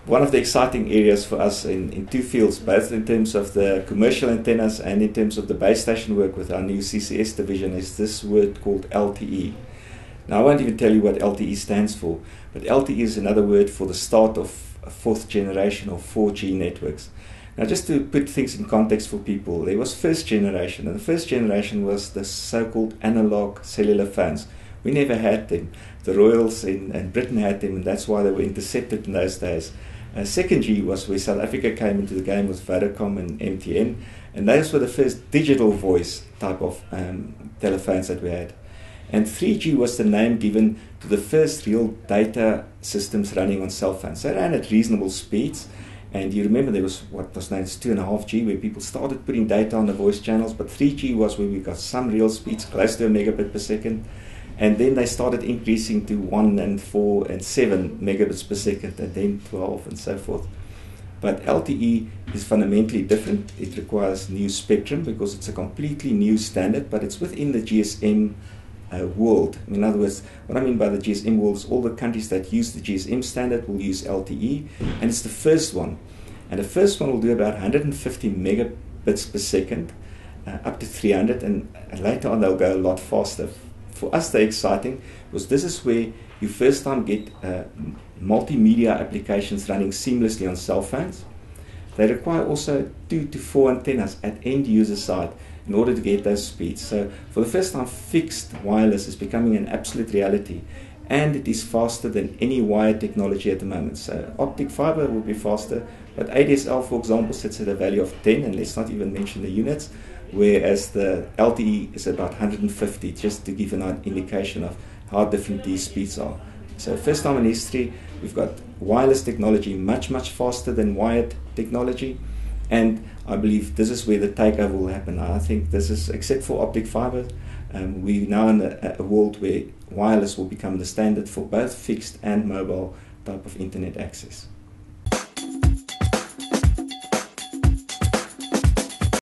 one of the exciting areas for us in two fields, both in terms of the commercial antennas and in terms of the base station work with our new CCS division, is this word called LTE. Now, I won't even tell you what LTE stands for, but LTE is another word for the start of fourth generation or 4G networks. Now, just to put things in context for people, there was first generation, and the first generation was the so-called analog cellular phones. We never had them. The Royals in Britain had them, and that's why they were intercepted in those days. Second G was where South Africa came into the game with Vodacom and MTN, and those were the first digital voice type of telephones that we had. And 3G was the name given to the first real data systems running on cell phones. They ran at reasonable speeds, and you remember there was what was known as 2.5G, where people started putting data on the voice channels, but 3G was where we got some real speeds, close to a megabit per second. And then they started increasing to 1 and 4 and 7 megabits per second, and then 12 and so forth. But LTE is fundamentally different. It requires new spectrum because it's a completely new standard, but it's within the GSM world. In other words, what I mean by the GSM world is all the countries that use the GSM standard will use LTE, and it's the first one. And the first one will do about 150 megabits per second, up to 300, and later on they'll go a lot faster. For us, they're exciting because this is where you first time get multimedia applications running seamlessly on cell phones. They require also 2 to 4 antennas at end user side in order to get those speeds. So for the first time, fixed wireless is becoming an absolute reality, and it is faster than any wired technology at the moment. So optic fiber will be faster, but ADSL, for example, sits at a value of 10, and let's not even mention the units, whereas the LTE is about 150, just to give an indication of how different these speeds are. So first time in history, we've got wireless technology much, much faster than wired technology, and I believe this is where the takeover will happen. I think this is, except for optic fiber, we're now in a world where wireless will become the standard for both fixed and mobile type of internet access.